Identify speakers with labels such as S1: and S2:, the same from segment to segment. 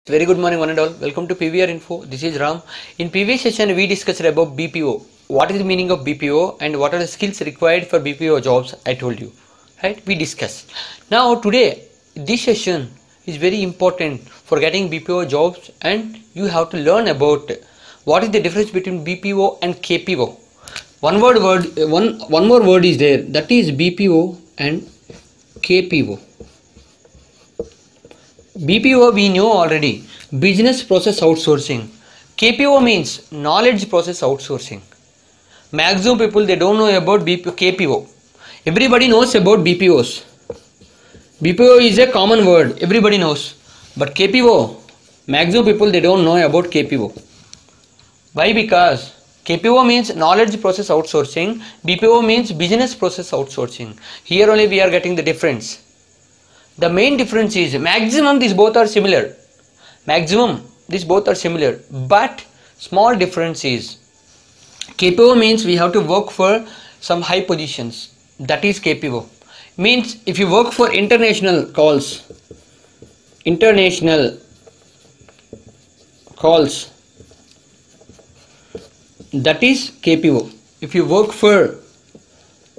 S1: Very good morning one and all. Welcome to PVR Info. This is Ram. In previous session we discussed about BPO. What is the meaning of BPO and what are the skills required for BPO jobs, I told you. Right? We discussed. Now today this session is very important for getting BPO jobs, and you have to learn about what is the difference between BPO and KPO. One more word is there, that is BPO and KPO. BPO we know already, business process outsourcing. KPO means knowledge process outsourcing. Maximum people, they don't know about KPO. Everybody knows about BPOs. BPO is a common word, everybody knows. But KPO, maximum people, they don't know about KPO. Why? Because KPO means knowledge process outsourcing, BPO means business process outsourcing. Here only we are getting the difference. The main difference is maximum these both are similar. But small difference is KPO means we have to work for some high positions. That is KPO. Means if you work for international calls, that is KPO. If you work for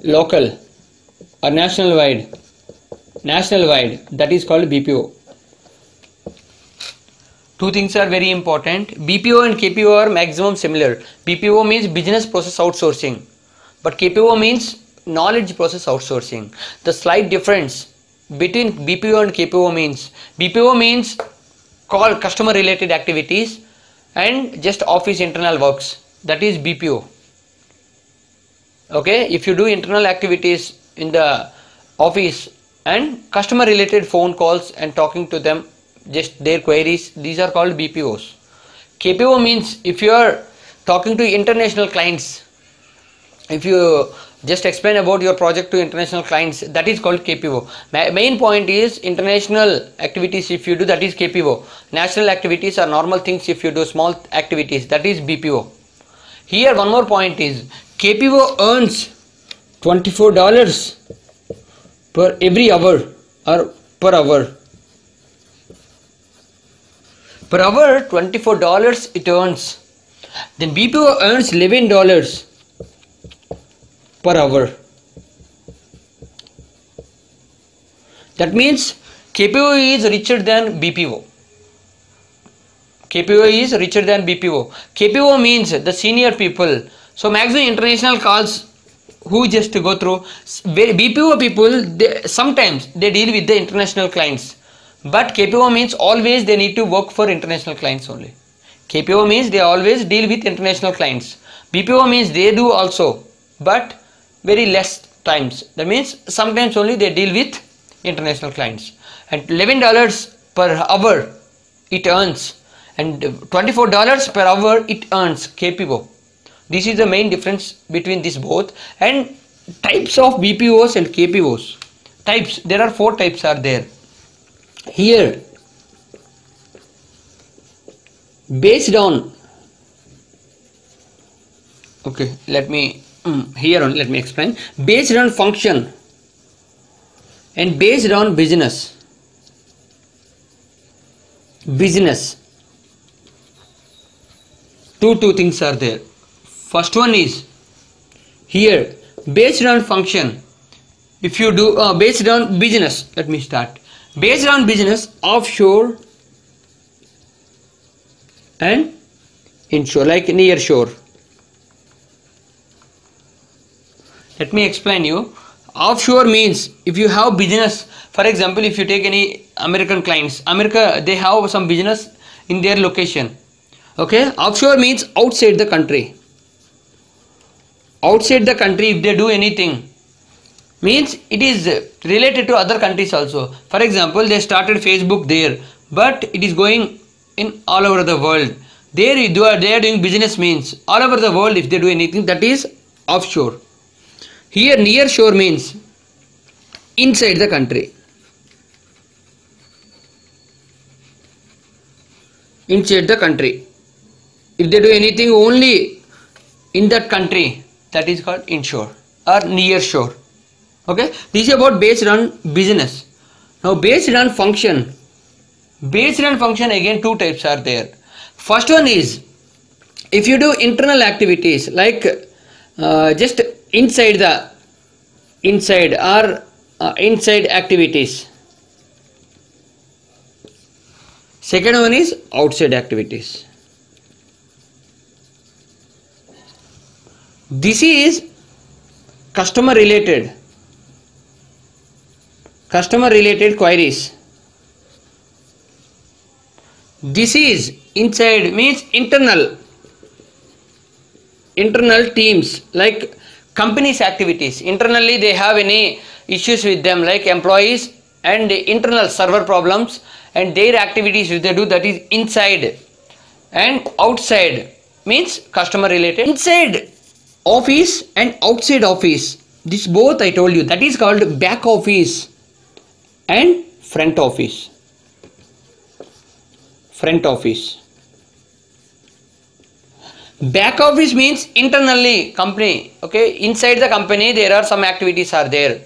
S1: local or national wide, that is called BPO. Two things are very important. BPO and KPO are maximum similar. BPO means business process outsourcing, but KPO means knowledge process outsourcing. The slight difference between BPO and KPO means BPO means call customer related activities and just office internal works. That is BPO. Okay, if you do internal activities in the office and customer related phone calls and talking to them, just their queries, these are called BPOs. KPO means if you are talking to international clients, if you just explain about your project to international clients, that is called KPO. Main point is international activities if you do, that is KPO. National activities are normal things if you do small activities, that is BPO. Here one more point is KPO earns $24 per every hour or per hour. Per hour $24 it earns. Then BPO earns $11 per hour. That means KPO is richer than BPO. KPO means the senior people. So maximum international calls who just go through. BPO people, sometimes they deal with the international clients, but KPO means always they need to work for international clients only. KPO means they always deal with international clients. BPO means they do also, but very less times. That means sometimes only they deal with international clients. And $11 per hour it earns, and $24 per hour it earns KPO. This is the main difference between these both. And types of BPOs and KPOs. Types, there are 4 types are there. Here, based on, okay, let me explain. Based on function and based on business. Two things are there. First one is here based on function. If you do based on business, let me start. Based on business, offshore and inshore, like near shore. Let me explain you. Offshore means if you have business, for example, if you take any American clients, they have some business in their location. Okay, offshore means outside the country. Outside the country, if they do anything, means it is related to other countries also. For example, they started Facebook there, but it is going in all over the world. They are doing business, means all over the world. If they do anything, that is offshore. Here near shore means inside the country. If they do anything only in that country, that is called inshore or near shore. Okay, this is about based on business. Now based on function, Based on function, again two types are there. First one is, if you do internal activities like just inside activities. Second one is outside activities. This is customer related queries. This is inside, means internal teams, like company's activities. Internally they have any issues with them, like employees and internal server problems, and their activities which they do, that is inside. And outside means customer related. Inside office and outside office, this both I told you, that is called back office and front office. Back office means internally company, okay, inside the company there are some activities are there,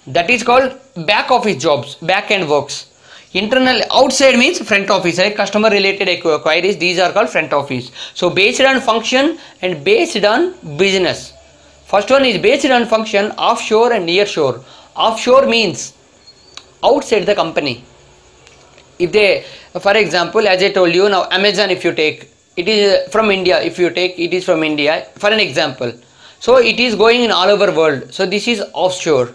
S1: that is called back office jobs, back end works. Internal, outside means front office, like customer related queries, these are called front office. So based on function and based on business. First one is based on function, offshore and nearshore. Offshore means outside the company. If they, for example, as I told you, now Amazon, if you take, it is from India. If you take, it is from India for an example. So it is going in all over world. So this is offshore.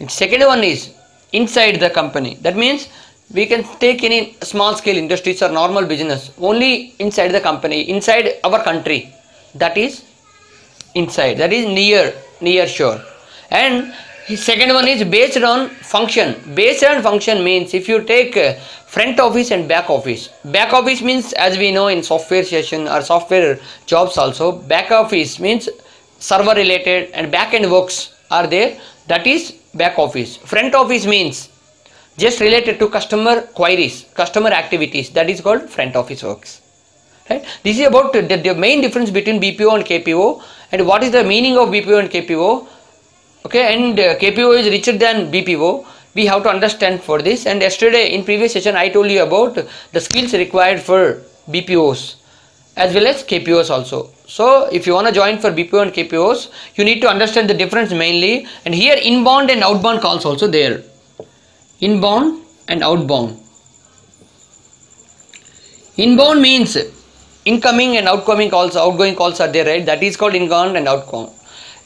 S1: And second one is inside the company. That means we can take any small scale industries or normal business only inside the company, inside our country. That is inside. That is near shore. And second one is based on function. Based on function means if you take front office and back office. Back office means, as we know in software session or software jobs also, back office means server related and back end works are there, that is back office. Front office means just related to customer queries, customer activities, that is called front office works. Right? This is about the main difference between BPO and KPO and what is the meaning of BPO and KPO. Okay, and KPO is richer than BPO. We have to understand for this. And yesterday in previous session I told you about the skills required for BPOs as well as KPOs also. So if you want to join for BPO and KPOs, you need to understand the difference mainly. And here inbound and outbound calls also there. Inbound and outbound. Inbound means incoming and outgoing calls are there, right? That is called inbound and outbound.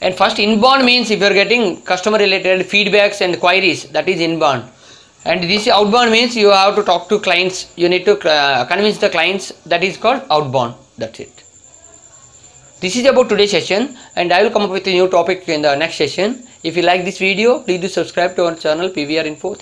S1: And first inbound means if you are getting customer related feedbacks and queries, that is inbound. And this outbound means you have to talk to clients, you need to convince the clients, that is called outbound. That's it. This is about today's session, and I will come up with a new topic in the next session. If you like this video, please do subscribe to our channel PVR Info.